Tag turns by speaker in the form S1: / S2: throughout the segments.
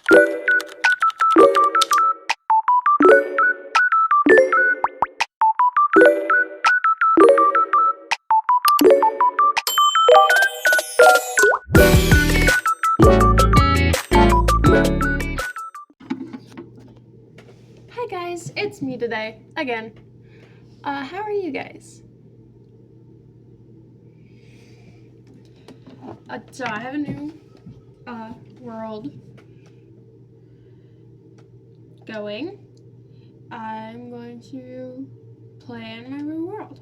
S1: Hi guys, it's me today, again. How are you guys? So I have a new world going. I'm going to play in my new world.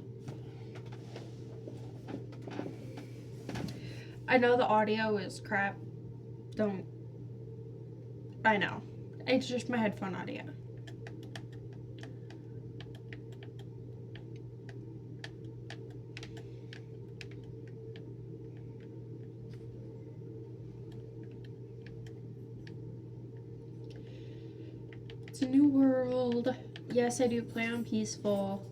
S1: I know the audio is crap. I know. It's just my headphone audio. It's a new world. Yes, I do play on peaceful.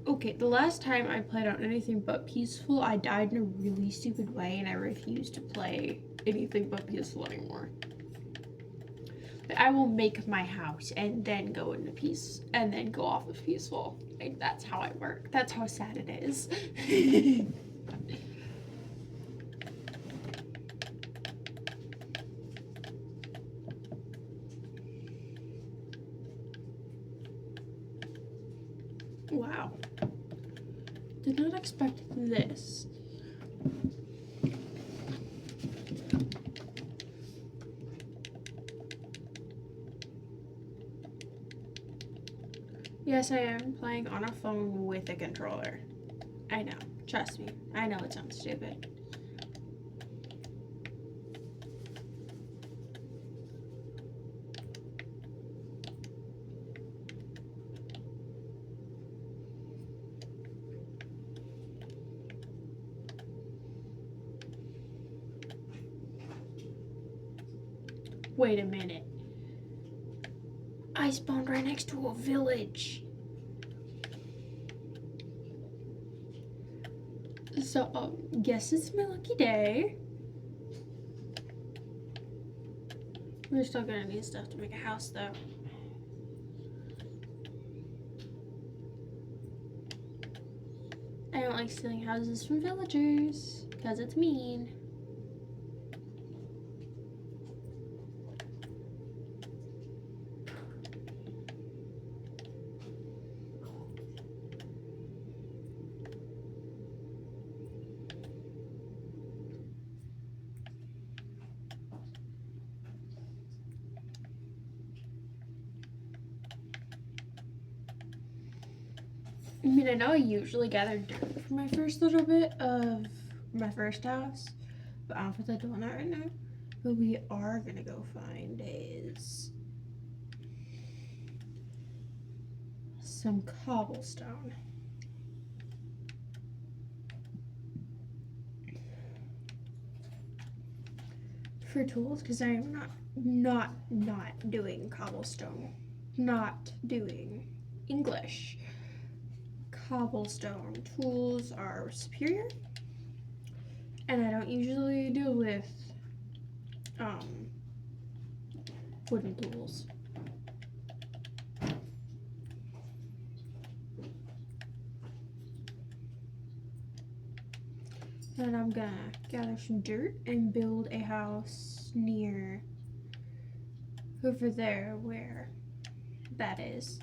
S1: Okay, the last time I played on anything but peaceful, I died in a really stupid way and I refuse to play anything but peaceful anymore. But I will make my house and then go into peace and then go off of peaceful. Like, that's how I work. That's how sad it is. Wow. Did not expect this. Yes, I am playing on a phone with a controller. I know. Trust me. I know it sounds stupid. Wait a minute. I spawned right next to a village. So, guess it's my lucky day. We're still gonna need stuff to make a house, though. I don't like stealing houses from villagers, because it's mean. I mean, I know I usually gather dirt for my first little bit of my first house, but I don't think I'm doing that right now. What we are gonna go find is some cobblestone. For tools, because I am not doing cobblestone. Not doing English. Cobblestone tools are superior, and I don't usually deal with wooden tools. And I'm gonna gather some dirt and build a house near over there where that is.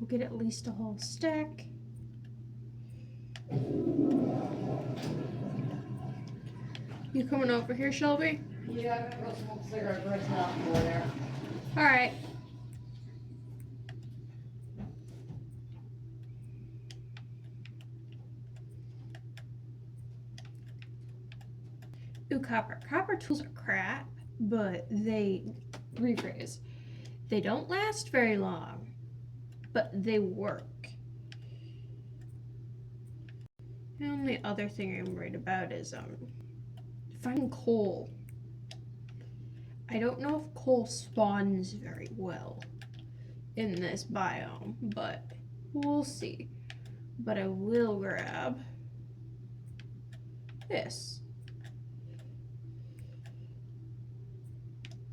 S1: We'll get at least a whole stack. You coming over here, Shelby?
S2: Yeah, I'm gonna go smoke cigarettes right now over there.
S1: All right. Ooh, copper. Copper tools are crap, but rephrase. They don't last very long, but they work. The only other thing I'm worried about is finding coal. I don't know if coal spawns very well in this biome, but we'll see. But I will grab this.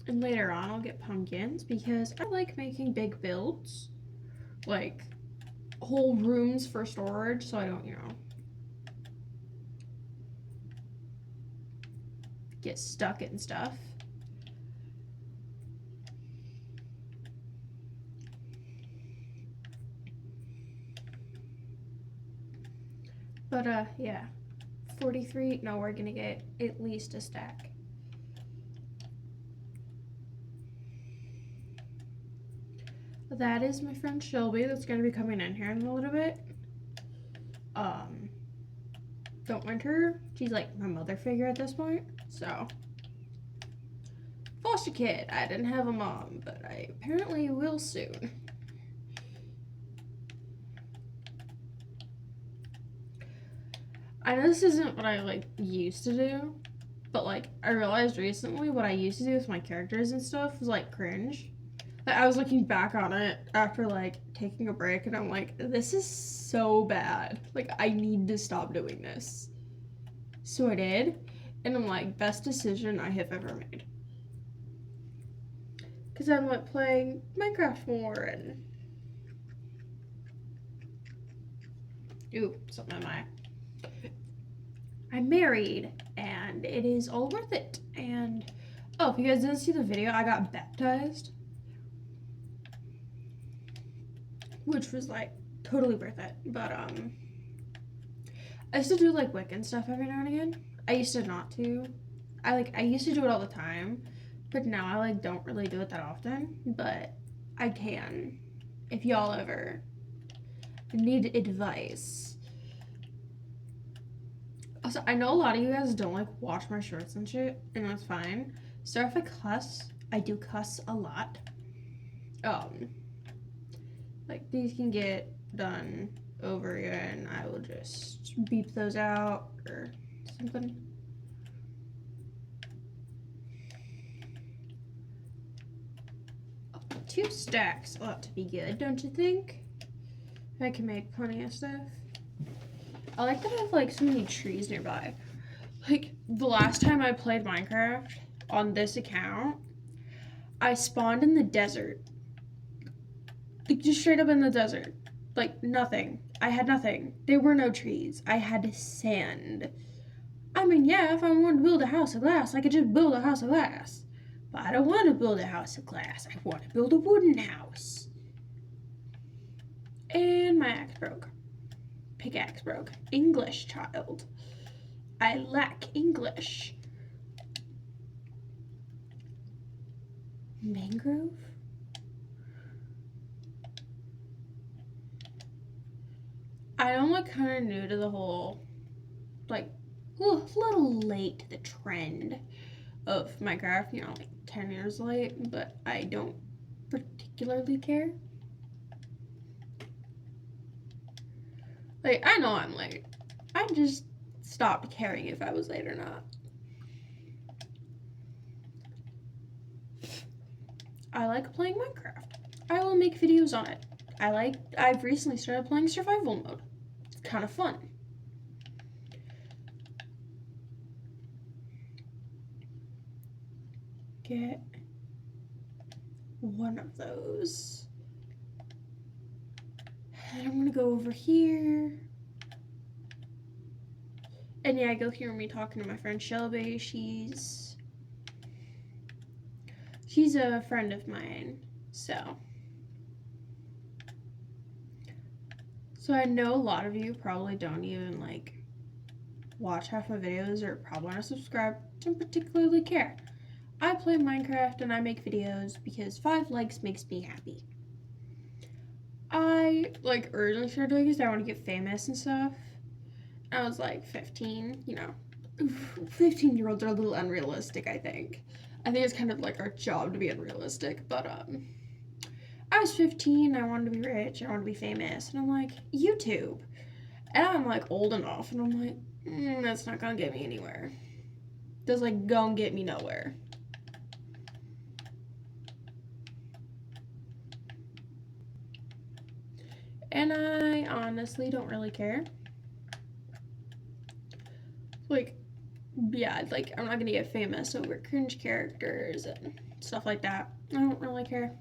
S1: And later on I'll get pumpkins because I like making big builds. Like whole rooms for storage so I don't, get stuck in stuff. But yeah. 43, no, we're gonna get at least a stack. That is my friend Shelby that's gonna be coming in here in a little bit. Don't mind her. She's like my mother figure at this point. So foster kid. I didn't have a mom, but I apparently will soon. I know this isn't what I like used to do, but like I realized recently what I used to do with my characters and stuff was like cringe. Like, I was looking back on it after like taking a break and I'm like, this is so bad. Like I need to stop doing this. So I did, and I'm like, best decision I have ever made. Cause I'm like playing Minecraft more and something in my I'm married and it is all worth it. And oh, if you guys didn't see the video, I got baptized, which was like totally worth it. But I used to do like Wiccan stuff every now and again. I used to not to. I used to do it all the time, but now I like don't really do it that often. But I can if y'all ever need advice. Also, I know a lot of you guys don't like watch my shorts and shit, and that's fine. So if I cuss, I do cuss a lot. Like these can get done over and I will just beep those out or something. Oh, 2 stacks ought to be good, don't you think? I can make plenty of stuff. I like that I have like so many trees nearby. Like the last time I played Minecraft on this account, I spawned in the desert. Like just straight up in the desert. Like nothing. I had nothing. There were no trees. I had sand. I mean, yeah, if I wanted to build a house of glass, I could just build a house of glass. But I don't want to build a house of glass. I want to build a wooden house. And my axe broke. Pickaxe broke. English, child. I lack English. Mangrove? I am like kind of new to the whole, like, a little late to the trend of Minecraft, like 10 years late, but I don't particularly care. Like, I know I'm late. I just stopped caring if I was late or not. I like playing Minecraft. I will make videos on it. I've recently started playing survival mode. It's kind of fun. Get one of those. And I'm gonna go over here. And yeah, go hear me talking to my friend Shelby. She's a friend of mine. So I know a lot of you probably don't even like watch half my videos or probably not subscribe. Don't particularly care. I play Minecraft and I make videos because 5 likes makes me happy. I like originally started doing this. I want to get famous and stuff. I was like 15, 15-year-olds are a little unrealistic, I think. I think it's kind of like our job to be unrealistic, but I was 15, I wanted to be rich, I wanted to be famous, and I'm like, YouTube. And I'm like old enough, and I'm like, that's not gonna get me anywhere. That's like gonna get me nowhere. And I honestly don't really care. Like, yeah, like, I'm not gonna get famous over cringe characters and stuff like that. I don't really care.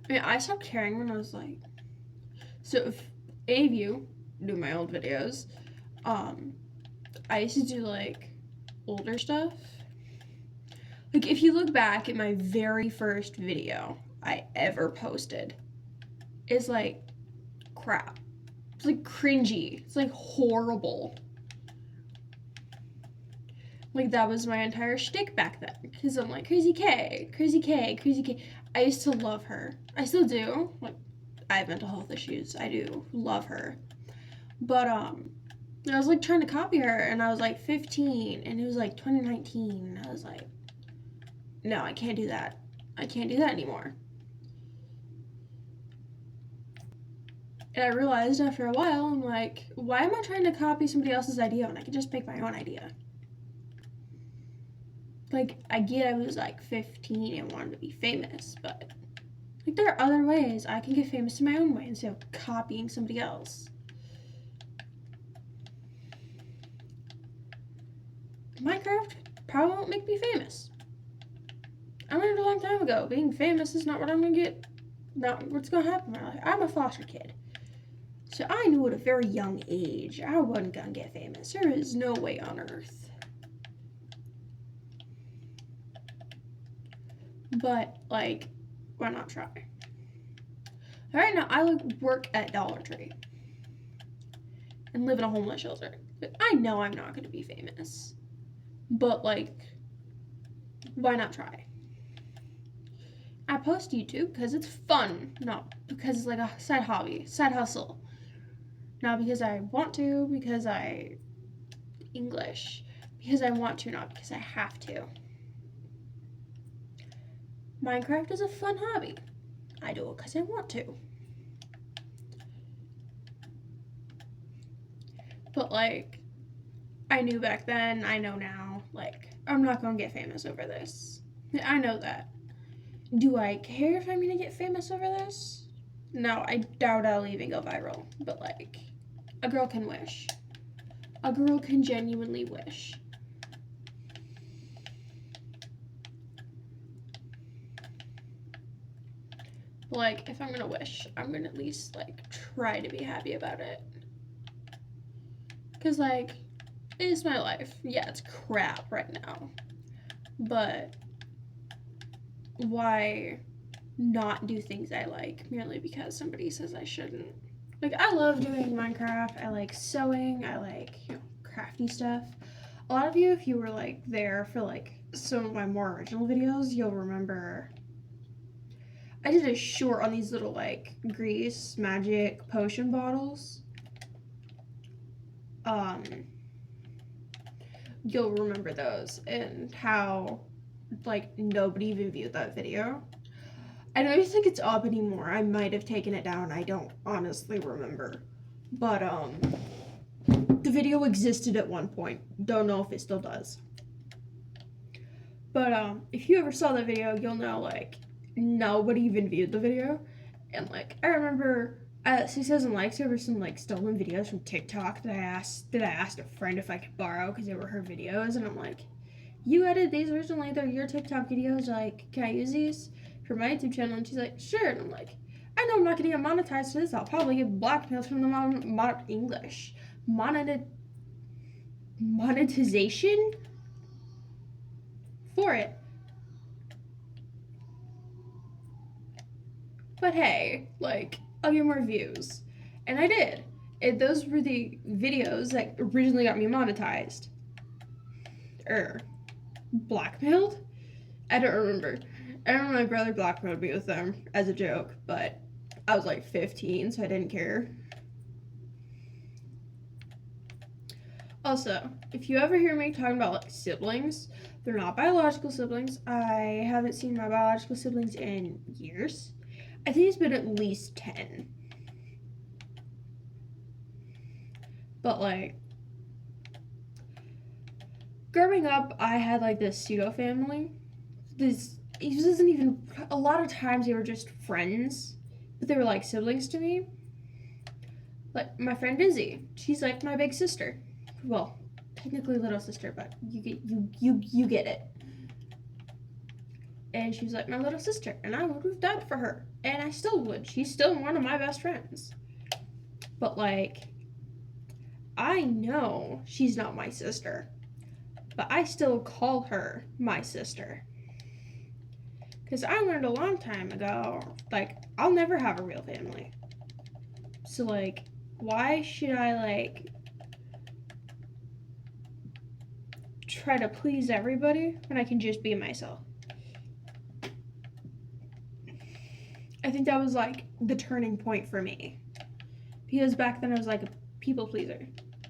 S1: I mean, I stopped caring when I was like, so if any of you do my old videos, I used to do like older stuff. Like, if you look back at my very first video I ever posted, it's like crap. It's like cringy. It's like horrible. Like, that was my entire shtick back then. Because I'm like, Crazy K, Crazy K, Crazy K. I used to love her. I still do. Like, I have mental health issues. I do love her. But, I was like trying to copy her, and I was like 15, and it was like 2019, and I was like, no, I can't do that. I can't do that anymore. And I realized after a while, I'm like, why am I trying to copy somebody else's idea when I can just make my own idea? Like, I get I was like 15 and wanted to be famous, but like, there are other ways I can get famous in my own way instead of copying somebody else. Minecraft probably won't make me famous. I learned a long time ago, being famous is not what I'm gonna get, not what's gonna happen in my life. I'm a foster kid. So I knew at a very young age I wasn't gonna get famous. There is no way on earth. But, like, why not try? Right now, I work at Dollar Tree and live in a homeless shelter. But I know I'm not going to be famous. But, like, why not try? I post YouTube because it's fun, not because it's like a side hobby, side hustle. Not because I want to, because I English. Because I want to, not because I have to. Minecraft is a fun hobby. I do it because I want to. But, like, I knew back then, I know now, like, I'm not gonna get famous over this. I know that. Do I care if I'm gonna get famous over this? No, I doubt I'll even go viral. But, like, a girl can wish. A girl can genuinely wish. Like, if I'm gonna wish, I'm gonna at least, like, try to be happy about it. Because, like, it's my life. Yeah, it's crap right now. But why not do things I like merely because somebody says I shouldn't? Like, I love doing Minecraft. I like sewing. I like, crafty stuff. A lot of you, if you were, like, there for, like, some of my more original videos, you'll remember I did a short on these little, like, grease magic potion bottles. You'll remember those and how, like, nobody even viewed that video. I don't even think it's up anymore. I might have taken it down. I don't honestly remember. But, the video existed at one point. Don't know if it still does. But, if you ever saw that video, you'll know, like, nobody even viewed the video. And, like, I remember 6,000 likes over some, like, stolen videos from TikTok that I asked a friend if I could borrow because they were her videos. And I'm like, you edited these originally, they're your TikTok videos, like, can I use these for my YouTube channel? And she's like, sure. And I'm like, I know I'm not gonna get monetized for this. I'll probably get blackmailed from the English monetization for it. But hey, like, I'll get more views. And I did. And those were the videos that originally got me monetized. Blackmailed? I don't remember. I remember my brother blackmailed me with them as a joke, but I was like 15, so I didn't care. Also, if you ever hear me talking about, like, siblings, they're not biological siblings. I haven't seen my biological siblings in years. I think it's been at least 10. But, like, growing up, I had, like, this pseudo family. It wasn't even, a lot of times they were just friends, but they were like siblings to me. Like my friend Izzy, she's like my big sister. Well, technically little sister, but you get it. And she's like my little sister, and I would have died for her, and I still would. She's still one of my best friends. But like, I know she's not my sister, but I still call her my sister. Because I learned a long time ago, like, I'll never have a real family. So, like, why should I, like, try to please everybody when I can just be myself? I think that was, like, the turning point for me. Because back then I was, like, a people pleaser.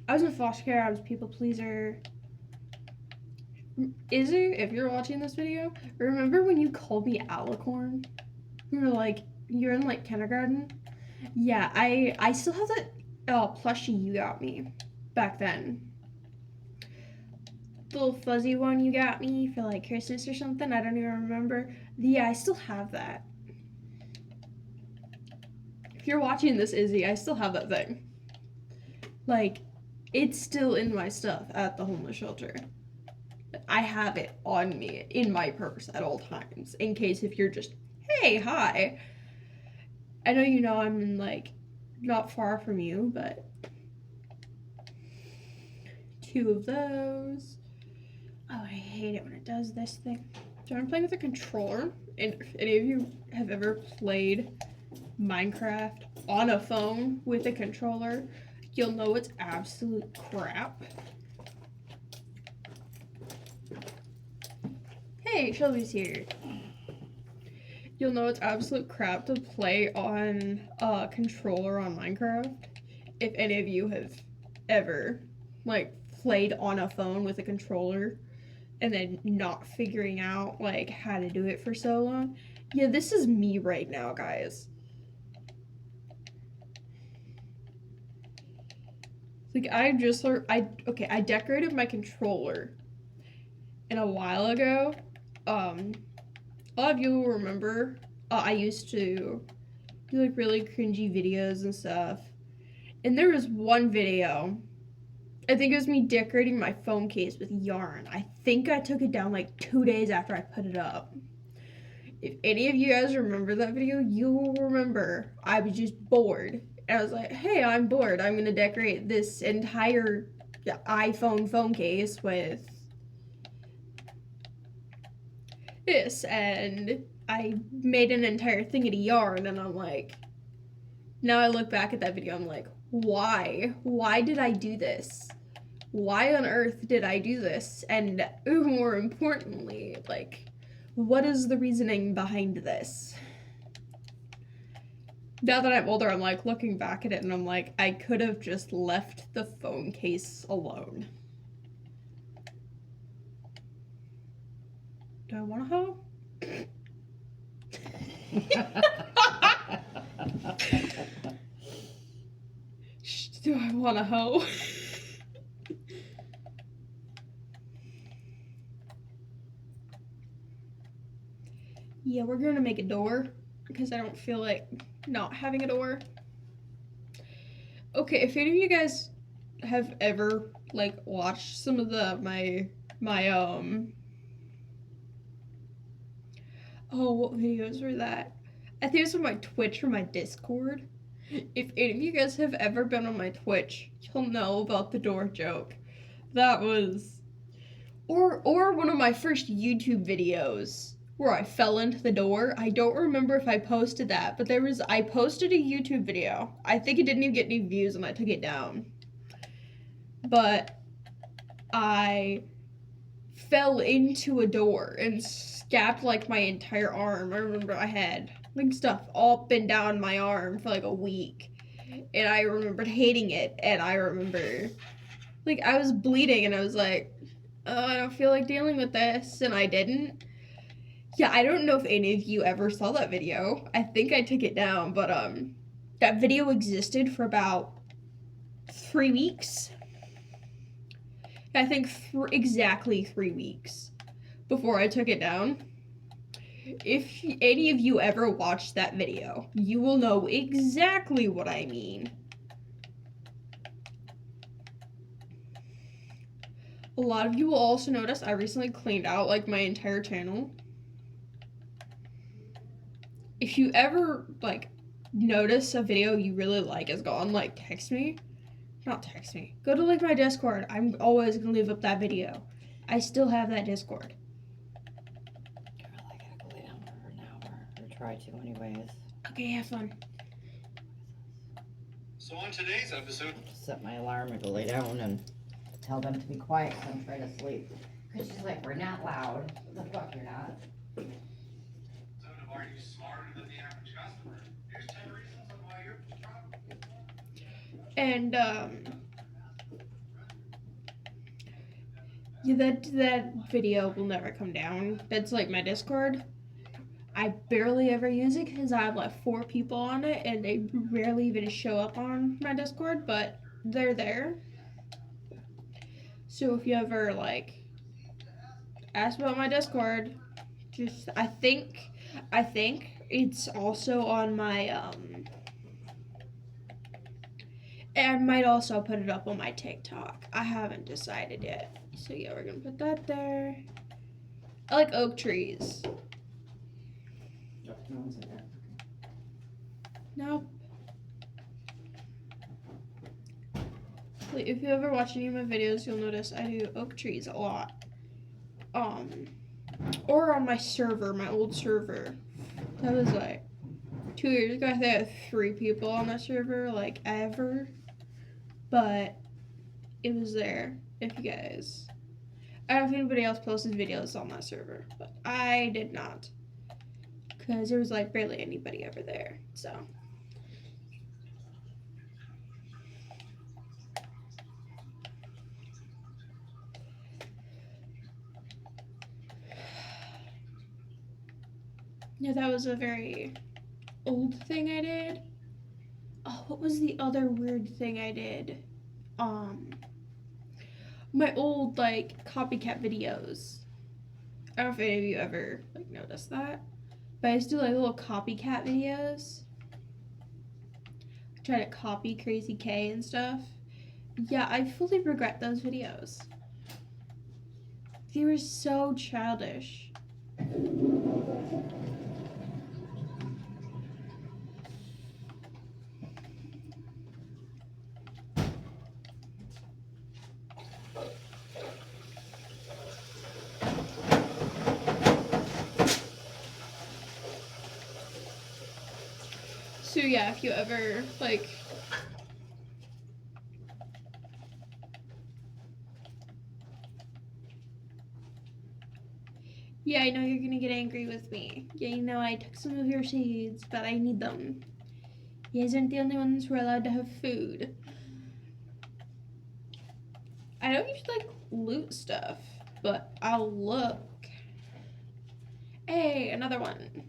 S1: I was in foster care, I was a people pleaser. Izzy, if you're watching this video, remember when you called me Alicorn? You were like, you're in like kindergarten? Yeah, I still have that plushie you got me back then. The little fuzzy one you got me for like Christmas or something. I don't even remember. Yeah, I still have that. If you're watching this, Izzy, I still have that thing. Like, it's still in my stuff at the homeless shelter. I have it on me in my purse at all times in case if you're just, hey, hi. I know you know I'm like not far from you, but 2 of those. Oh, I hate it when it does this thing. So I'm playing with a controller, and if any of you have ever played Minecraft on a phone with a controller, you'll know it's absolute crap. Hey, Shelby's here. You'll know it's absolute crap to play on a controller on Minecraft. If any of you have ever, like, played on a phone with a controller and then not figuring out, like, how to do it for so long. Yeah, this is me right now, guys. Like, I decorated my controller. And a while ago, a lot of you will remember, I used to do, like, really cringy videos and stuff. And there was one video, I think it was me decorating my phone case with yarn. I think I took it down, like, 2 days after I put it up. If any of you guys remember that video, you will remember I was just bored. And I was like, hey, I'm bored. I'm going to decorate this entire iPhone phone case with this. And I made an entire thing of yarn, and I'm like, now I look back at that video, I'm like, why? Why did I do this? Why on earth did I do this? And more importantly, like, what is the reasoning behind this? Now that I'm older, I'm like looking back at it and I'm like, I could have just left the phone case alone. Do I want a hoe? Do I want a hoe? Yeah, we're gonna make a door because I don't feel like not having a door. Okay, if any of you guys have ever like watched some of my what videos were that? I think it was on my Twitch or my Discord. If any of you guys have ever been on my Twitch, you'll know about the door joke. That was or one of my first YouTube videos where I fell into the door. I don't remember if I posted that, but I posted a YouTube video. I think it didn't even get any views and I took it down. But I fell into a door and scabbed like my entire arm. I remember I had like stuff up and down my arm for like a week. And I remembered hating it. And I remember like I was bleeding and I was like, oh, I don't feel like dealing with this. And I didn't. Yeah, I don't know if any of you ever saw that video. I think I took it down, but that video existed for about 3 weeks. I think exactly 3 weeks before I took it down. If any of you ever watched that video, you will know exactly what I mean. A lot of you will also notice I recently cleaned out like my entire channel. If you ever like notice a video you really like is gone, like text me. Not text me. Go to like my Discord. I'm always gonna leave up that video. I still have that Discord.
S2: Girl, I gotta go lay down for an hour. Or try to anyways.
S1: Okay, have fun.
S3: So on today's episode,
S2: Set my alarm and go lay down and tell them to be quiet because I'm trying to sleep. Because she's like, we're not loud. What the fuck, you're not?
S3: are you smarter than the average customer? Here's 10 reasons on why you're probably
S1: And yeah, that video will never come down. That's like my Discord. I barely ever use it because I have like 4 people on it and they rarely even show up on my Discord, but they're there. So if you ever like ask about my Discord, just I think it's also on my and I might also put it up on my TikTok. I haven't decided yet. So yeah, we're gonna put that there. I like oak trees.
S2: No one's in there.
S1: Nope. If you ever watch any of my videos, you'll notice I do oak trees a lot. Or on my server, my old server. That was like 2 years ago. I think I had 3 people on that server, like ever. But it was there. If you guys, I don't know if anybody else posted videos on that server, but I did not, because there was like barely anybody ever there. So. Yeah, that was a very old thing I did. Oh, what was the other weird thing I did? My old like copycat videos. I don't know if any of you ever like noticed that, but I used to do like little copycat videos. I try to copy Crazy K and stuff. Yeah, I fully regret those videos. They were so childish. So yeah, if you ever like yeah, I know you're gonna get angry with me. Yeah, you know I took some of your seeds, but I need them. You guys aren't the only ones who are allowed to have food. I don't usually like loot stuff, but I'll look. Hey, another one.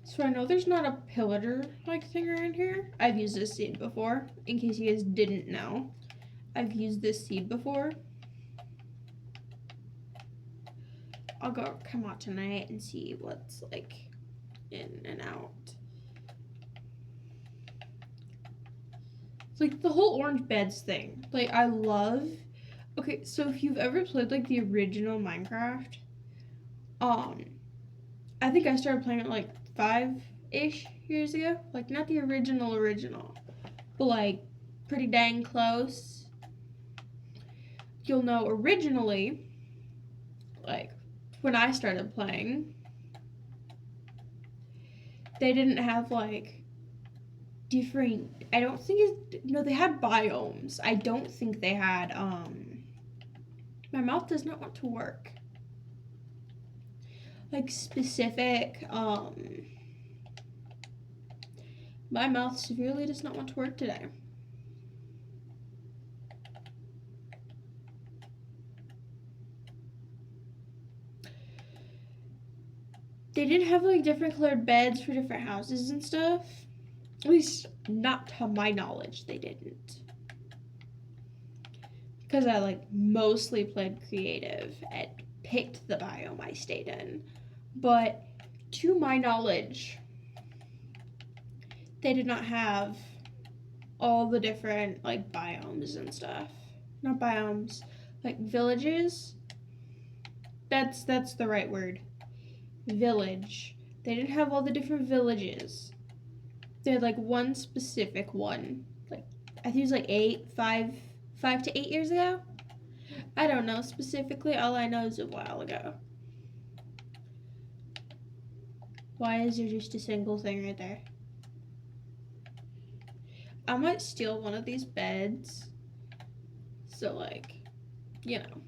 S1: So I know there's not a pillager like thing around here. I've used this seed before, in case you guys didn't know. I've used this seed before. I'll go come out tonight and see what's like in and out. It's like the whole orange beds thing. Like I love. Okay, so if you've ever played like the original Minecraft, I think I started playing it like 5-ish years ago. Like not the original, but like pretty dang close. You'll know originally, like when I started playing, they didn't have like different, I don't think no, they had biomes. I don't think they had my mouth does not want to work. Like specific my mouth severely does not want to work today. They didn't have like different colored beds for different houses and stuff. At least not to my knowledge, they didn't. Because I like mostly played creative and picked the biome I stayed in. But to my knowledge, they did not have all the different like biomes and stuff. Not biomes, like villages. That's the right word. Village. They didn't have all the different villages. They had like one specific one. Like I think it was like 5 to 8 years ago. I don't know specifically. All I know is a while ago. Why is there just a single thing right there? I might steal one of these beds. So like, you know.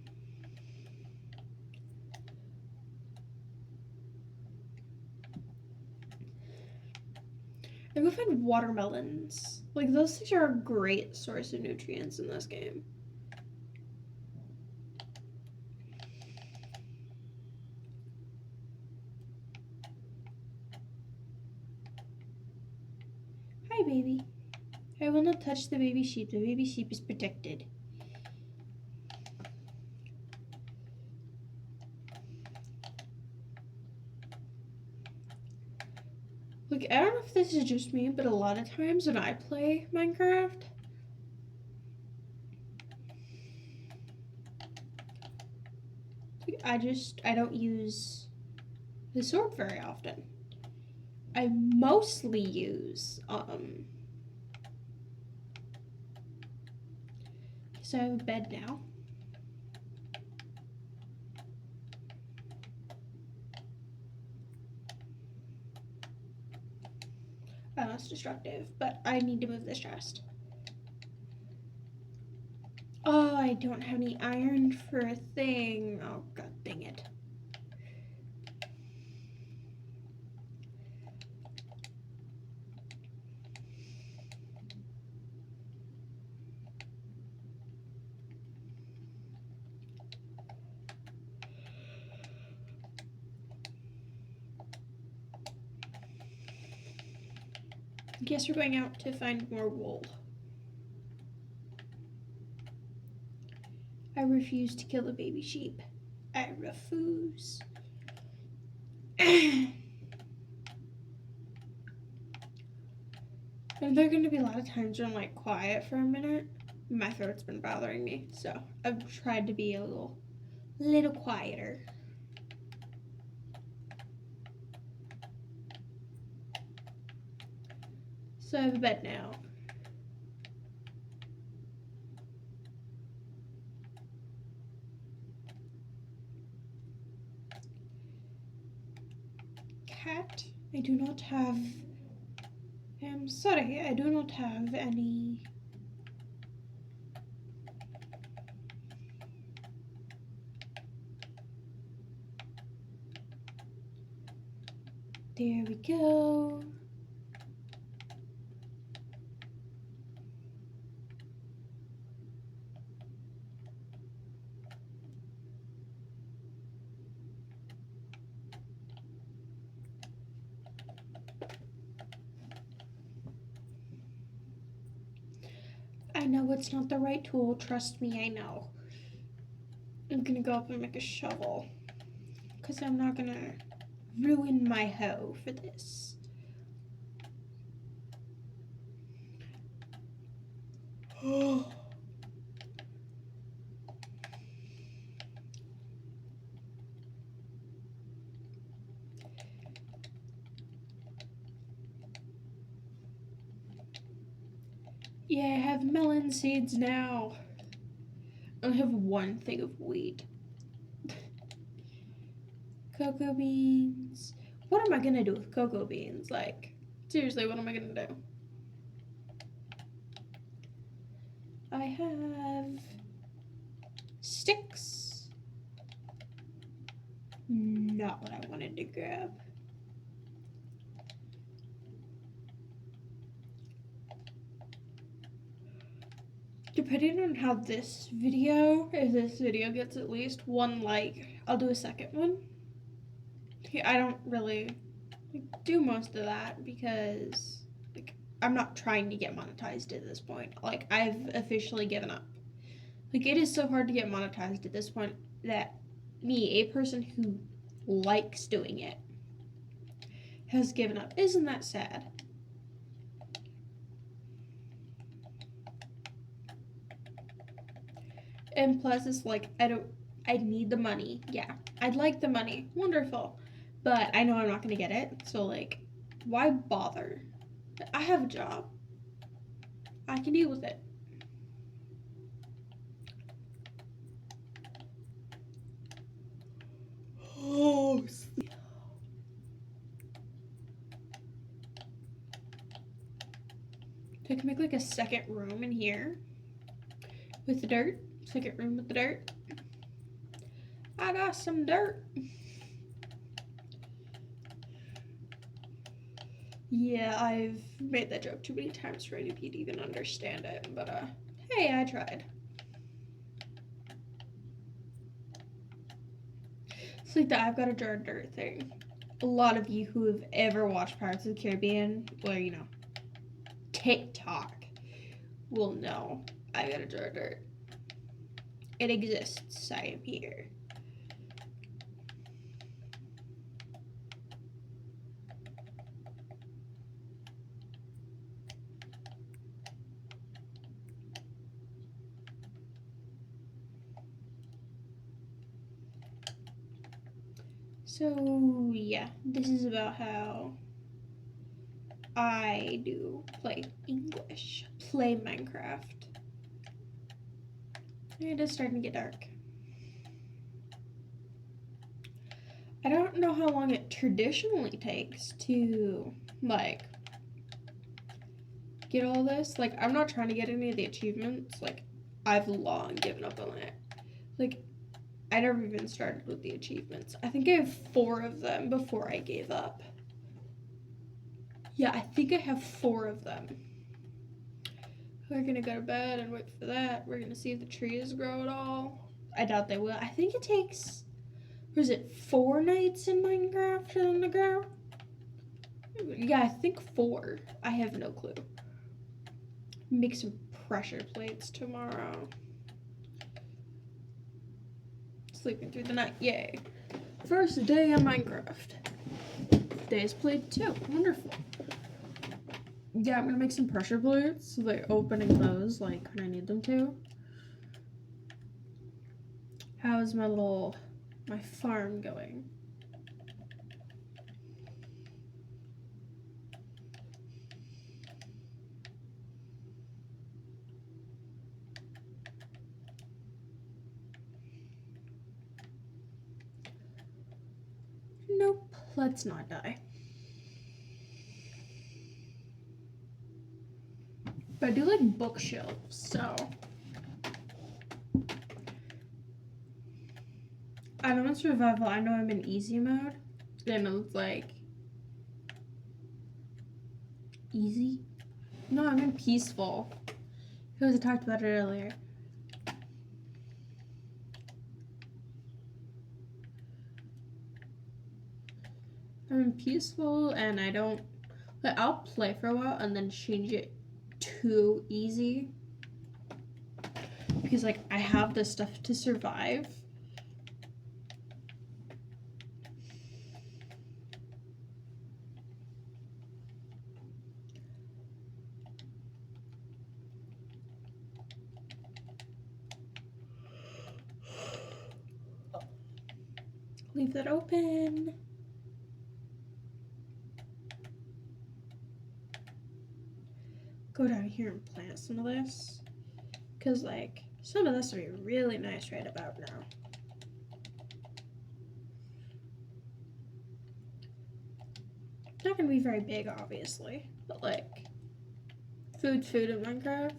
S1: I go find watermelons. Like those things are a great source of nutrients in this game. Hi, baby. I will not touch the baby sheep. The baby sheep is protected. Like, I don't know if this is just me, but a lot of times when I play Minecraft, I don't use the sword very often. I mostly use, so I have a bed now. Oh, that's destructive, but I need to move this chest. Oh, I don't have any iron for a thing. Oh, god dang it. Guess we're going out to find more wool. I refuse to kill the baby sheep. I refuse. And there are going to be a lot of times where I'm like quiet for a minute. My throat's been bothering me, so I've tried to be a little quieter. So I have a bed now. Cat, I do not have. I'm sorry, I do not have any. There we go. I know it's not the right tool, trust me, I know. I'm gonna go up and make a shovel, because I'm not gonna ruin my hoe for this. Oh. Yeah, I have melon seeds now. I have one thing of wheat. Cocoa beans. What am I gonna do with cocoa beans? Like, seriously, what am I gonna do? I have sticks. Not what I wanted to grab. Depending on how this video, if this video gets at least 1 like, I'll do a second one. I don't really do most of that because like I'm not trying to get monetized at this point. Like I've officially given up. Like it is so hard to get monetized at this point that me, a person who likes doing it, has given up. Isn't that sad? And plus, it's like, I need the money. Yeah, I'd like the money. Wonderful. But I know I'm not going to get it. So, like, why bother? I have a job. I can deal with it. Oh, so I can make like a second room in here with the dirt. Second room with the dirt. I got some dirt. Yeah, I've made that joke too many times for anybody to even understand it, but hey, I tried. It's like the I've got a jar of dirt thing. A lot of you who have ever watched Pirates of the Caribbean, or TikTok, will know I got a jar of dirt. It exists. I am here. So yeah, this is about how I do play English, play Minecraft. It is starting to get dark. I don't know how long it traditionally takes to, like, get all this. Like, I'm not trying to get any of the achievements. Like, I've long given up on it. Like, I never even started with the achievements. I think I have 4 of them before I gave up. Yeah, I think I have 4 of them. We're gonna go to bed and wait for that. We're gonna see if the trees grow at all. I doubt they will. I think it takes, was it 4 nights in Minecraft for them to grow? Yeah, I think 4. I have no clue. Make some pressure plates tomorrow. Sleeping through the night, yay. First day of Minecraft. Days played too, wonderful. Yeah, I'm gonna make some pressure plates so they open and close like when I need them to. How's my farm going? Nope, let's not die. But I do like bookshelves, so I know in survival, I know I'm in easy mode. Then it's like easy. No, I'm in peaceful. Because I talked about it earlier. I'm in peaceful and I don't, like, I'll play for a while and then change it to easy. Because like I have the stuff to survive. Leave that open. Go down here and plant some of this. Because, like, some of this would be really nice right about now. It's not going to be very big, obviously. But, like, food in Minecraft.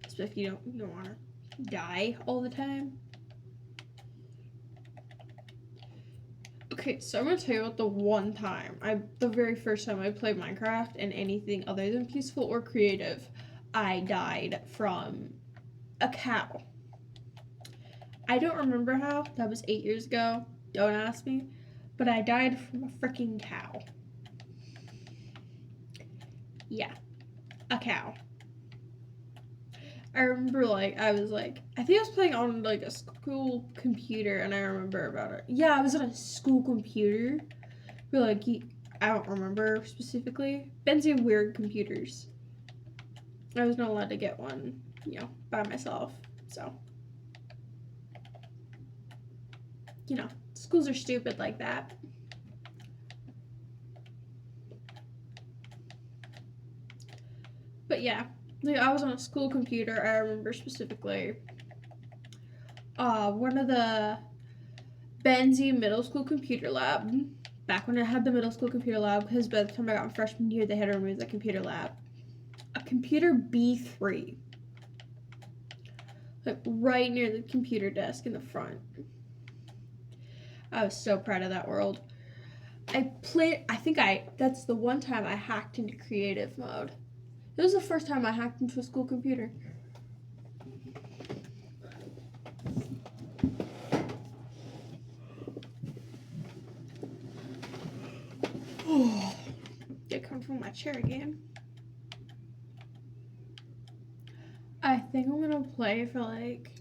S1: Especially if you don't want to die all the time. Okay, so I'm gonna tell you about the very first time I played Minecraft and anything other than peaceful or creative, I died from a cow. I don't remember how, that was 8 years ago, don't ask me, but I died from a freaking cow. Yeah, a cow. I remember, like, I think I was playing on, like, a school computer, and I remember about it. Yeah, I was on a school computer. But, like, I don't remember specifically. Ben's had weird computers. I was not allowed to get one, by myself, so. you know, schools are stupid like that. But yeah, like I was on a school computer. I remember specifically. One of the Benzie Middle School Computer Lab. Back when I had the middle school computer lab, because by the time I got in freshman year, they had to remove the computer lab. A computer B3. Like right near the computer desk in the front. I was so proud of that world. That's the one time I hacked into creative mode. It was the first time I hacked into a school computer. Get comfortable in my chair again. I think I'm gonna play for like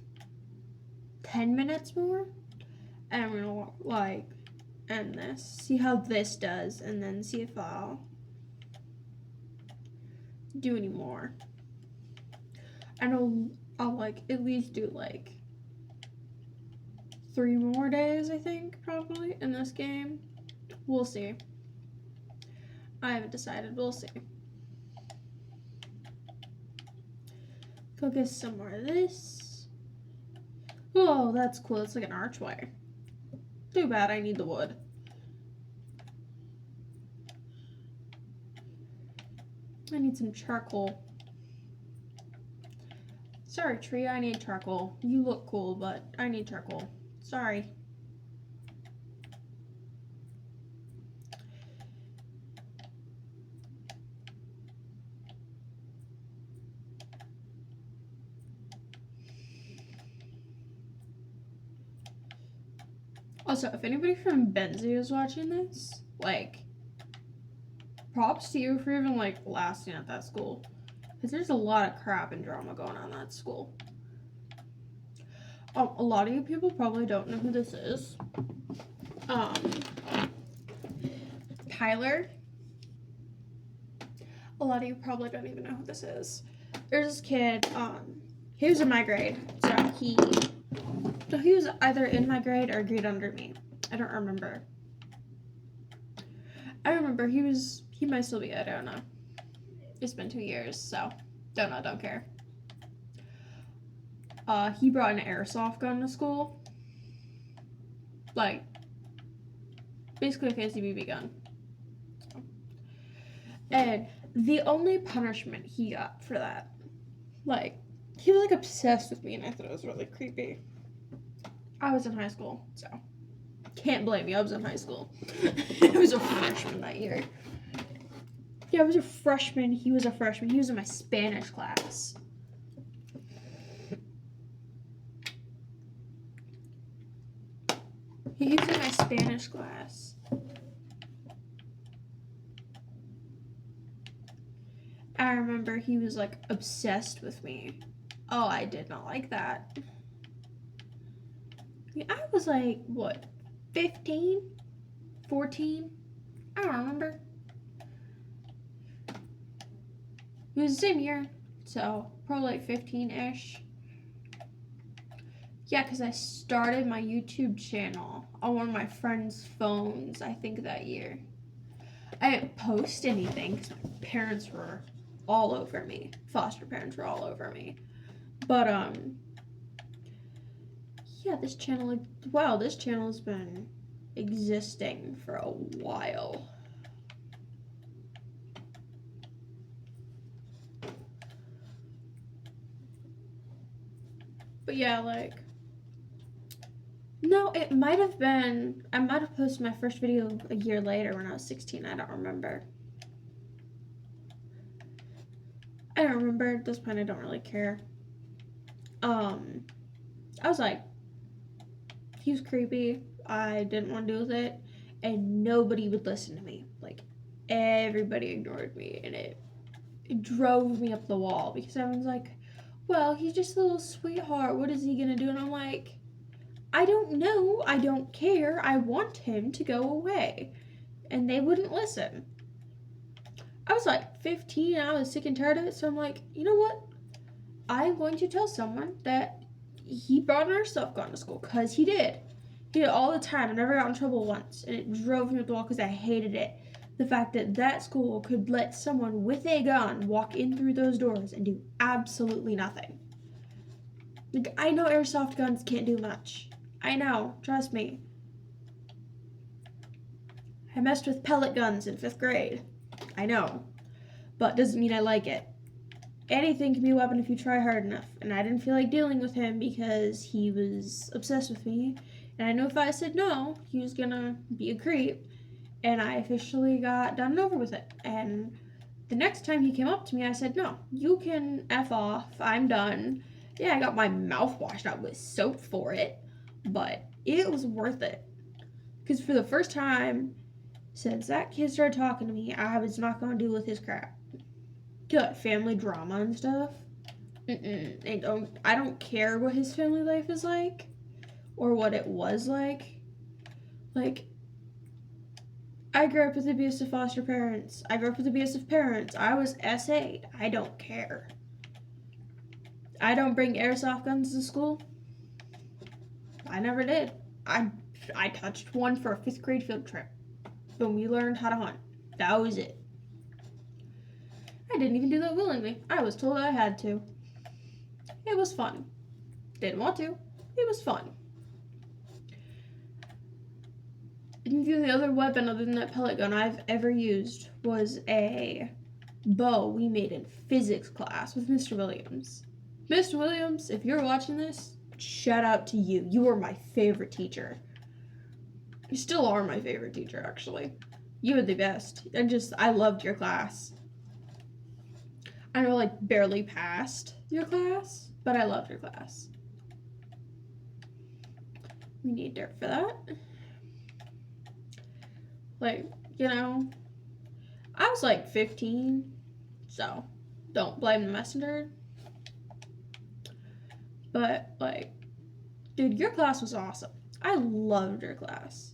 S1: 10 minutes more. And I'm gonna like end this. See how this does, and then see if I'll do any more. I know I'll like at least do like 3 more days, I think, probably, in this game. We'll see. I haven't decided. We'll see. Focus some more of this. Oh, that's cool. It's like an archway. Too bad I need the wood. I need some charcoal. Sorry, tree, I need charcoal. You look cool, but I need charcoal. Sorry. Also, if anybody from Benzie is watching this, like, props to you for even, like, lasting at that school. Because there's a lot of crap and drama going on at that school. A lot of you people probably don't know who this is. Tyler. A lot of you probably don't even know who this is. There's this kid, he was in my grade, so he was either in my grade or a grade under me. I don't remember. I remember he might still be, I don't know. It's been 2 years, so don't know, don't care. He brought an airsoft gun to school. Like, basically a fancy BB gun. And the only punishment he got for that, like, he was, like, obsessed with me, and I thought it was really creepy. I was in high school, so can't blame me. I was in high school. I was a freshman that year. Yeah, I was a freshman. He was a freshman. He was in my Spanish class. He was in my Spanish class. I remember he was, like, obsessed with me. Oh, I did not like that. I was like, what, 15? 14? I don't remember. It was the same year, so probably like 15-ish. Yeah, because I started my YouTube channel on one of my friend's phones, I think, that year. I didn't post anything because my parents were all over me. Foster parents were all over me. But, yeah, this channel has been existing for a while. But yeah, like, no, it might have been, I might have posted my first video a year later when I was 16, I don't remember. I don't remember, at this point I don't really care. I was like, he was creepy, I didn't want to deal with it, and nobody would listen to me. Like, everybody ignored me, and it drove me up the wall, because everyone's like, well, he's just a little sweetheart, what is he gonna do? And I'm like, I don't know, I don't care, I want him to go away. And they wouldn't listen. I was like 15, I was sick and tired of it, so I'm like, you know what? I'm going to tell someone that he brought an airsoft gun to school, because he did. Did it all the time. I never got in trouble once, and it drove me up the wall because I hated it. The fact that that school could let someone with a gun walk in through those doors and do absolutely nothing. Like, I know airsoft guns can't do much. I know, trust me. I messed with pellet guns in 5th grade. I know, but doesn't mean I like it. Anything can be a weapon if you try hard enough, and I didn't feel like dealing with him because he was obsessed with me, and I knew if I said no, he was gonna be a creep, and I officially got done and over with it. And the next time he came up to me, I said, no, you can F off, I'm done. Yeah, I got my mouth washed out with soap for it, but it was worth it. Because for the first time since that kid started talking to me, I was not gonna deal with his crap. Good family drama and stuff. I don't care what his family life is like or what it was like. Like, I grew up with abusive foster parents. I grew up with abusive parents. I was SA'd. I don't care. I don't bring airsoft guns to school. I never did. I touched one for a 5th grade field trip when we learned how to hunt. That was it. I didn't even do that willingly. I was told I had to. It was fun. Didn't want to. It was fun. And the other weapon other than that pellet gun I've ever used was a bow we made in physics class with Mr. Williams. Mr. Williams, if you're watching this, shout out to you. You were my favorite teacher. You still are my favorite teacher, actually. You were the best. I loved your class. I know, like, barely passed your class, but I loved your class. We need dirt for that. Like, you know, I was like 15, so don't blame the messenger. But, like, dude, your class was awesome. I loved your class.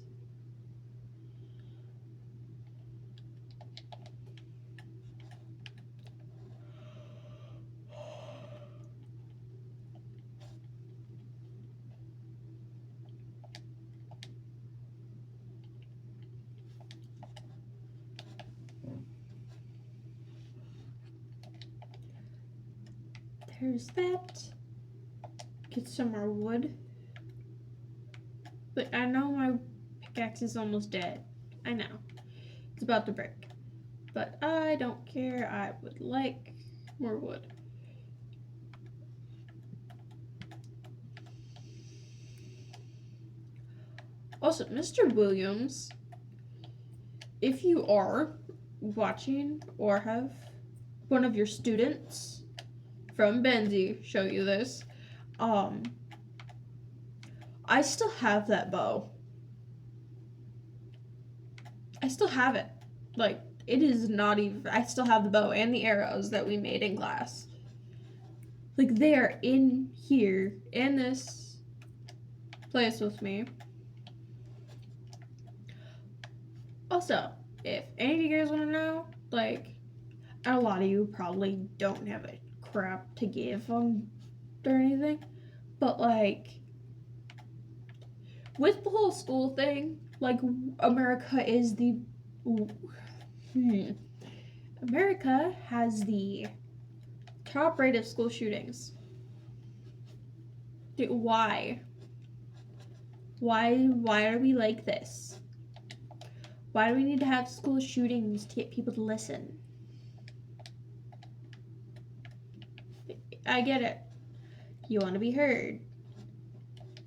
S1: There's that. Get some more wood. But I know my pickaxe is almost dead. I know. It's about to break. But I don't care. I would like more wood. Also, Mr. Williams, if you are watching or have one of your students from Benzie show you this, I still have that bow. I still have it. Like, it is not even, I still have the bow and the arrows that we made in class. Like, they are in here, in this place with me. Also, if any of you guys want to know, like, a lot of you probably don't have a crap to give them or anything, but, like, with the whole school thing, like, America is the, America has the top rate of school shootings. Dude, why? Why are we like this? Why do we need to have school shootings to get people to listen? I get it. You want to be heard.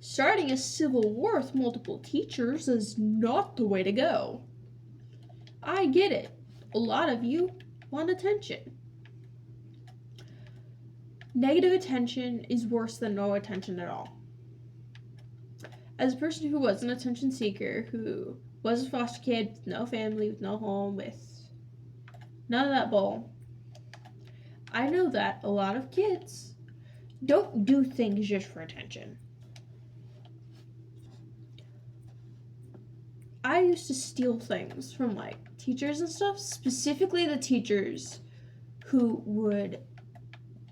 S1: Starting a civil war with multiple teachers is not the way to go. I get it. A lot of you want attention. Negative attention is worse than no attention at all. As a person who was an attention seeker, who was a foster kid with no family, with no home, with none of that bull, I know that a lot of kids don't do things just for attention. I used to steal things from, like, teachers and stuff, specifically the teachers who would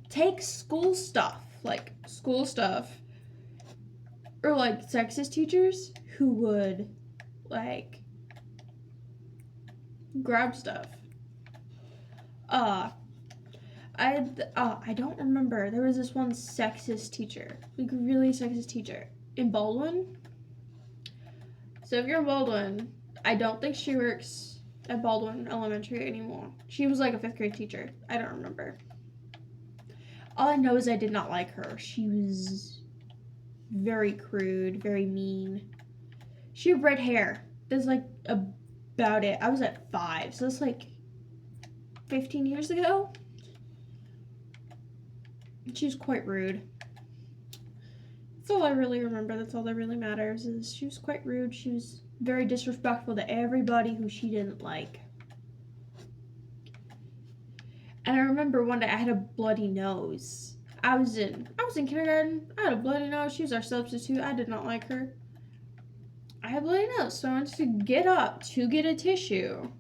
S1: take school stuff, or like sexist teachers who would like grab stuff. I don't remember. There was this one sexist teacher, like really sexist teacher in Baldwin. So if you're in Baldwin, I don't think she works at Baldwin Elementary anymore. She was like a 5th grade teacher. I don't remember. All I know is I did not like her. She was very crude, very mean. She had red hair. That's like about it. I was at 5, so that's like 15 years ago. She was quite rude. That's all I really remember. That's all that really matters is she was quite rude. She was very disrespectful to everybody who she didn't like. And I remember one day I had a bloody nose. I was in kindergarten. I had a bloody nose. She was our substitute. I did not like her. I had a bloody nose, so I wanted to get up to get a tissue.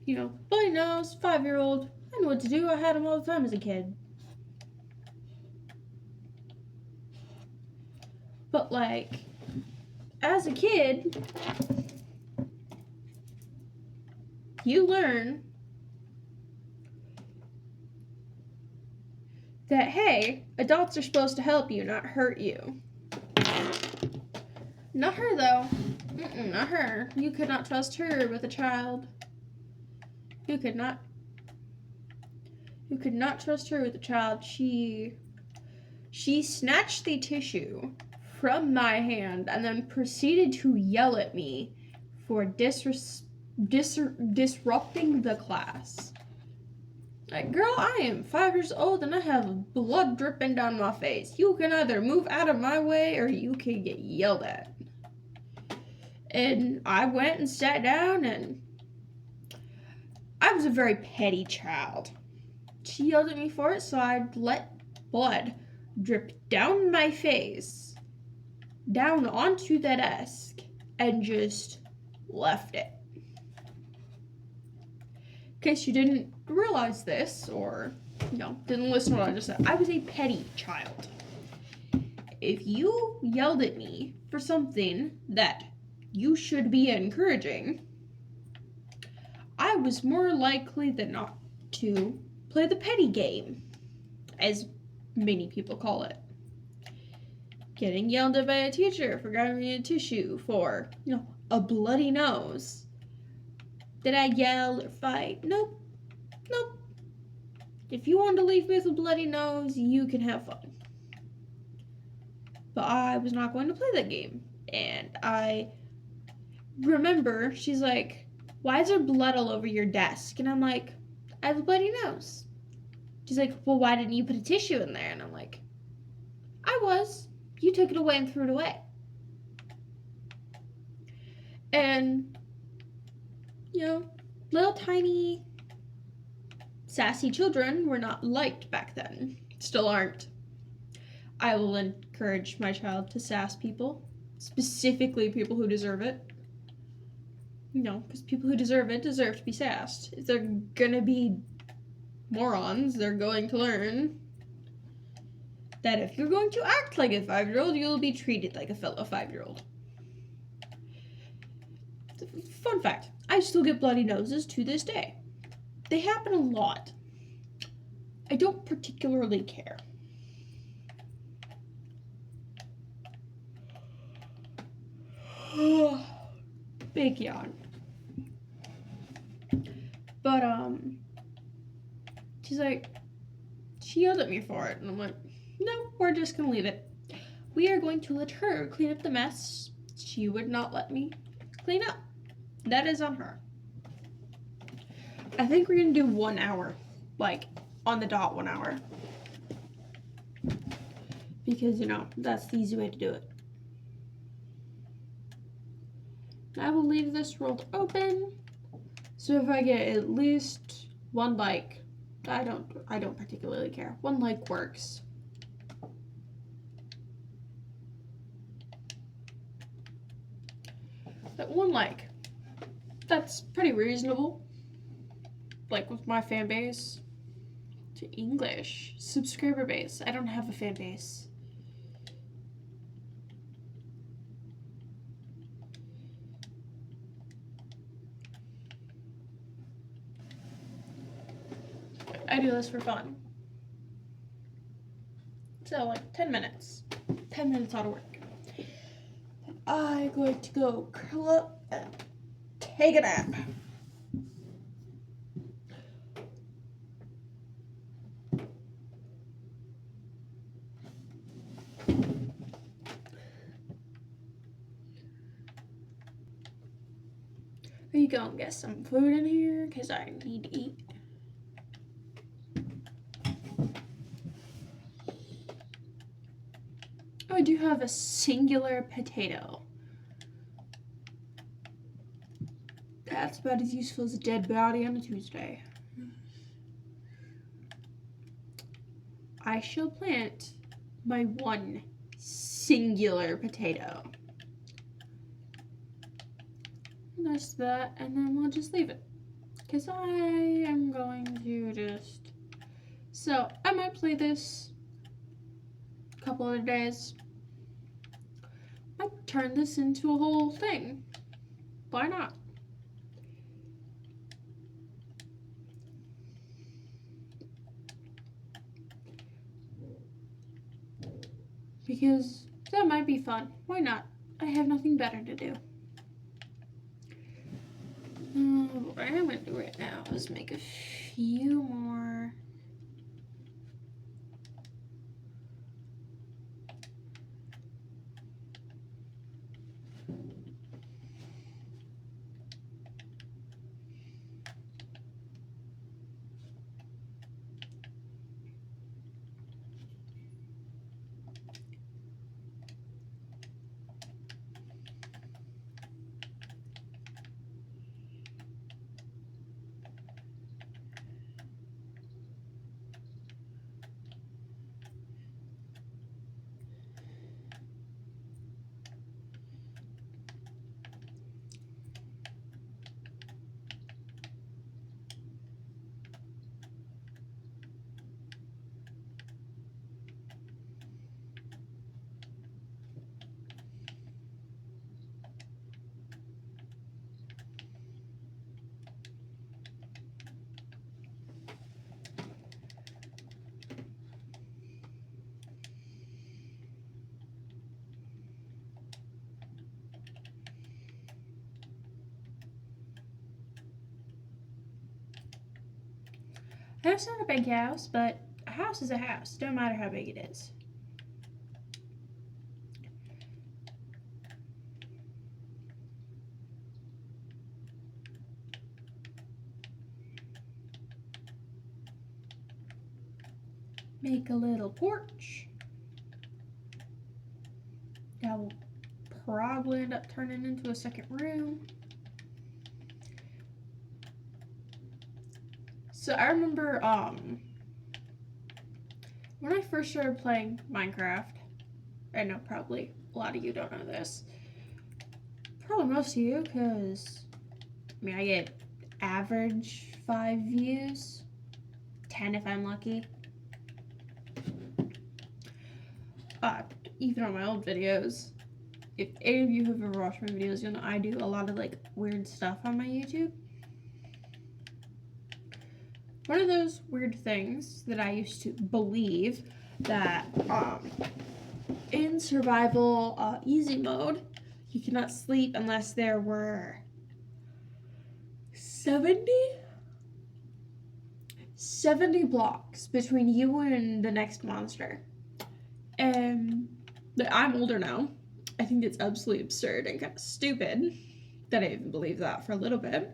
S1: You know, bloody nose, 5-year-old. I knew what to do. I had them all the time as a kid. But like, as a kid, you learn that, hey, adults are supposed to help you, not hurt you. Not her, though. Not her. You could not trust her with a child. You could not trust her with a child. She snatched the tissue from my hand and then proceeded to yell at me for disrupting the class. Like, girl, I am 5 years old and I have blood dripping down my face. You can either move out of my way or you can get yelled at. And I went and sat down, and I was a very petty child. She yelled at me for it, so I let blood drip down my face, down onto the desk, and just left it. In case you didn't realize this, or, didn't listen to what I just said, I was a petty child. If you yelled at me for something that you should be encouraging, I was more likely than not to play the petty game, as many people call it. Getting yelled at by a teacher for grabbing me a tissue for, a bloody nose. Did I yell or fight? Nope. If you want to leave me with a bloody nose, you can have fun. But I was not going to play that game. And I remember, she's like, why is there blood all over your desk? And I'm like, I have a bloody nose. She's like, well, why didn't you put a tissue in there? And I'm like, I was. You took it away and threw it away. And, little tiny sassy children were not liked back then. Still aren't. I will encourage my child to sass people, specifically people who deserve it. Because people who deserve it deserve to be sassed. If they're gonna be morons, they're going to learn that if you're going to act like a 5-year-old, you'll be treated like a fellow 5-year-old. Fun fact, I still get bloody noses to this day. They happen a lot. I don't particularly care. Big yawn. But, she's like, she yelled at me for it, and I'm like, no, we're just gonna leave it. We are going to let her clean up the mess she would not let me clean up. That is on her. I think we're gonna do 1 hour, like, on the dot 1 hour. Because, that's the easy way to do it. I will leave this world open. So if I get at least 1 like, I don't particularly care. 1 like works. But 1 like, that's pretty reasonable. Like with my fan base. To English subscriber base. I don't have a fan base. I do this for fun. So, like, 10 minutes. 10 minutes out of work. I'm going to go curl up and take a nap. We go and get some food in here because I need to eat. Oh, I do have a singular potato. That's about as useful as a dead body on a Tuesday. I shall plant my one singular potato. And that's that, and then we'll just leave it. Because I am going to just... So, I might play this a couple other days. I might turn this into a whole thing. Why not? Because that might be fun. Why not? I have nothing better to do. What I'm going to do right now is make a few more. It's not a big house, but a house is a house. Don't matter how big it is. Make a little porch. That will probably end up turning into a second room. So I remember when I first started playing Minecraft, I know probably a lot of you don't know this. Probably most of you, because I mean I get average 5 views, 10 if I'm lucky. Even on my old videos, if any of you have ever watched my videos, you'll know I do a lot of like weird stuff on my YouTube. One of those weird things that I used to believe that in survival easy mode, you cannot sleep unless there were 70 blocks between you and the next monster. And I'm older now. I think it's absolutely absurd and kind of stupid that I even believe that for a little bit.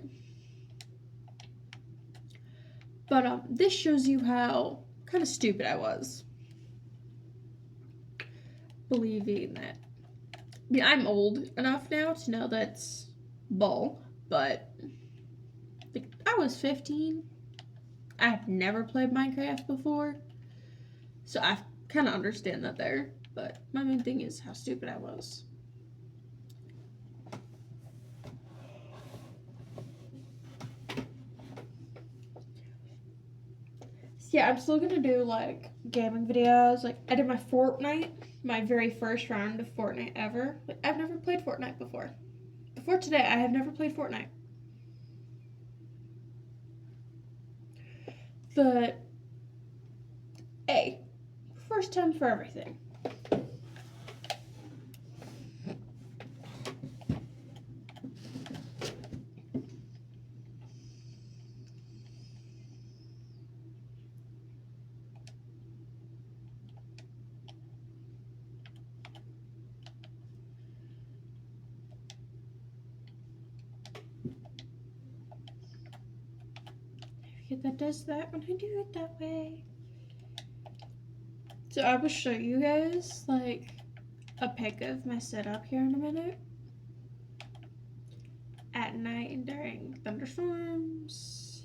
S1: But this shows you how kind of stupid I was. Believing that. I mean, I'm old enough now to know that's bull, but like, I was 15. I had never played Minecraft before. So I kind of understand that there. But my main thing is how stupid I was. Yeah, I'm still gonna do like gaming videos. Like I did my Fortnite, my very first round of Fortnite ever. Like I've never played Fortnite before. Before today, I have never played Fortnite. But first time for everything. That does that when I do it that way. So I will show you guys like a pic of my setup here in a minute. At night and during thunderstorms.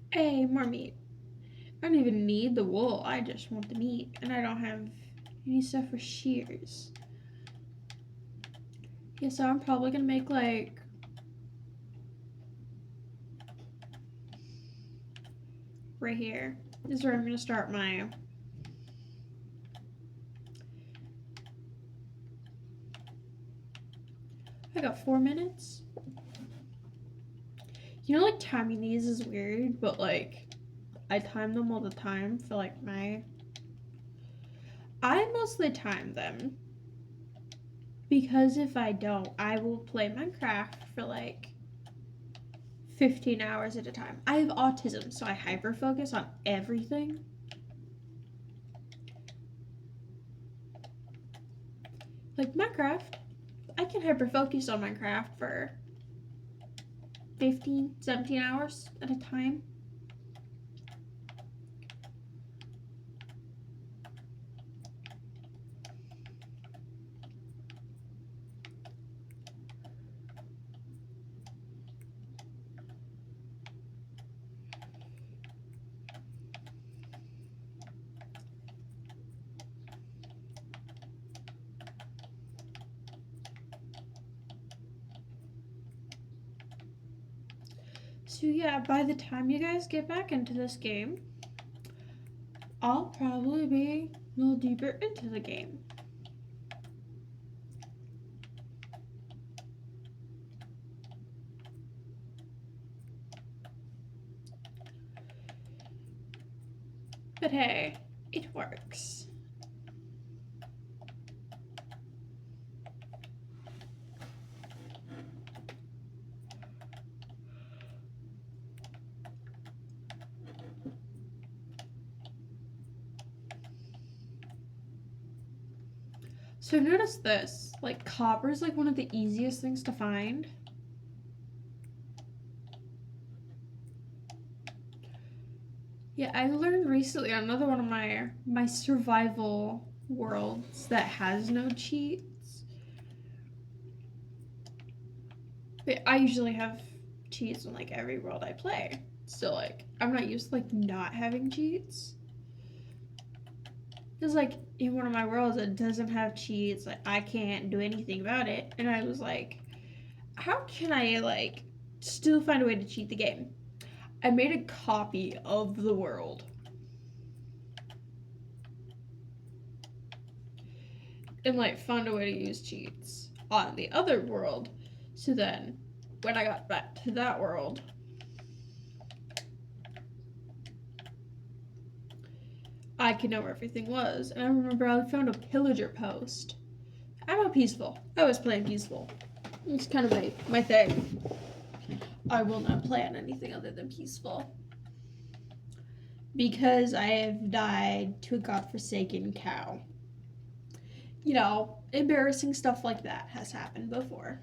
S1: Hey, more meat. I don't even need the wool, I just want the meat. And I don't have any stuff for shears. Yeah, so I'm probably gonna make like right here is where I'm gonna start my I got 4 minutes. You know, like timing these is weird, but like I time them all the time for like I mostly time them because if I don't, I will play Minecraft for like 15 hours at a time. I have autism, so I hyper focus on everything. Like Minecraft, I can hyper focus on Minecraft for 15, 17 hours at a time. So yeah, by the time you guys get back into this game, I'll probably be a little deeper into the game. But hey, it works. So notice this, like copper is like one of the easiest things to find. Yeah, I learned recently on another one of my survival worlds that has no cheats. But I usually have cheats in like every world I play. So like I'm not used to like not having cheats. Because like in one of my worlds it doesn't have cheats, like I can't do anything about it. And I was like, how can I like still find a way to cheat the game? I made a copy of the world. And like found a way to use cheats on the other world. So then when I got back to that world, I could know where everything was. And I remember I found a pillager post. I'm a peaceful. I was playing peaceful. It's kind of my thing. I will not play on anything other than peaceful. Because I have died to a godforsaken cow. You know, embarrassing stuff like that has happened before.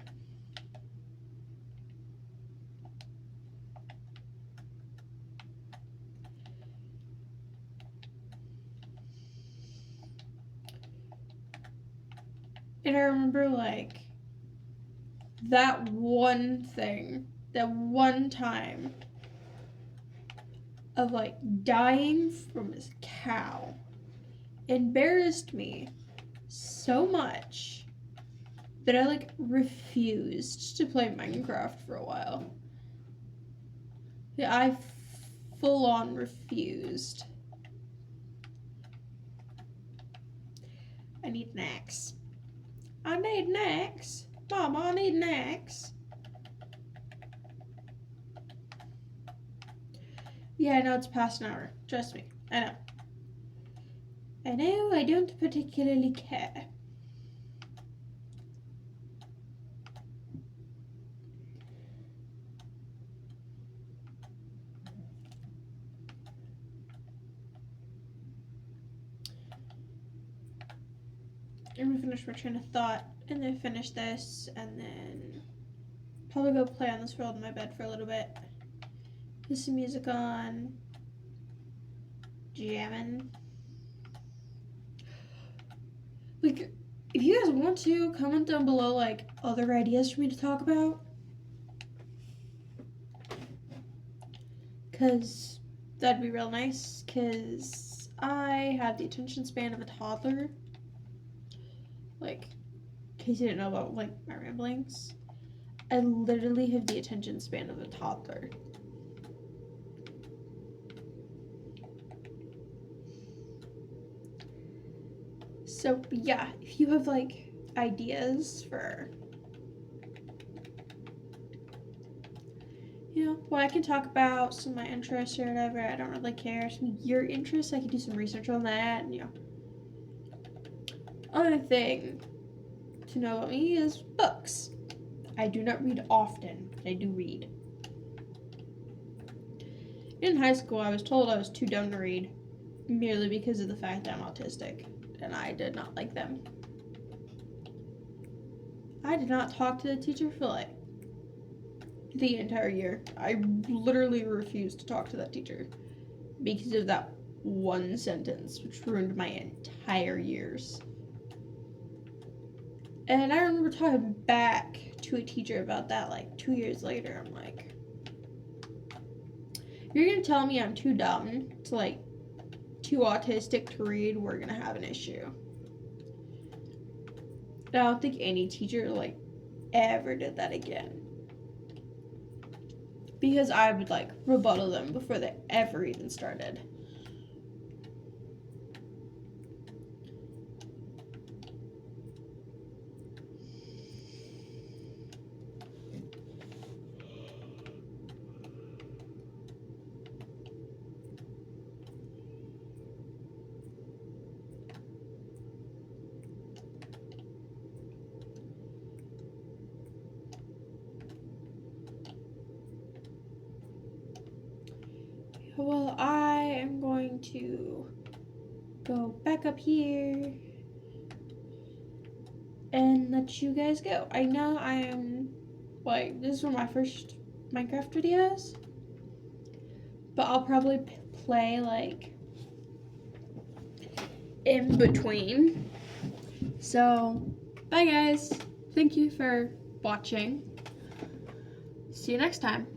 S1: And I remember like that one thing, that one time of like dying from this cow embarrassed me so much that I like refused to play Minecraft for a while. Yeah, I full on refused. I need an axe. I need an axe. Mama, I need an axe. Yeah, I know it's past an hour. Trust me. I know. I know, I don't particularly care. I'm gonna finish my train of thought and then finish this and then probably go play on this world in my bed for a little bit. Put some music on. Jamming. Like, if you guys want to, comment down below like other ideas for me to talk about. Cause that'd be real nice. Cause I have the attention span of a toddler. Like, in case you didn't know about like my ramblings, I literally have the attention span of a toddler. So yeah, if you have like ideas for, you know, what I can talk about, some of my interests or whatever, I don't really care. Some of your interests, I can do some research on that. And, you know, other thing to know about me is books. I do not read often, but I do read. In high school, I was told I was too dumb to read, merely because of the fact that I'm autistic, and I did not like them. I did not talk to the teacher for like the entire year. I literally refused to talk to that teacher because of that one sentence, which ruined my entire years. And I remember talking back to a teacher about that like 2 years later. I'm like, you're gonna tell me I'm too dumb to like, too autistic to read, we're gonna have an issue. I don't think any teacher like ever did that again. Because I would like rebuttal them before they ever even started. Well, I am going to go back up here and let you guys go. I know I am, like, this is one of my first Minecraft videos, but I'll probably play, like, in between. So, bye guys. Thank you for watching. See you next time.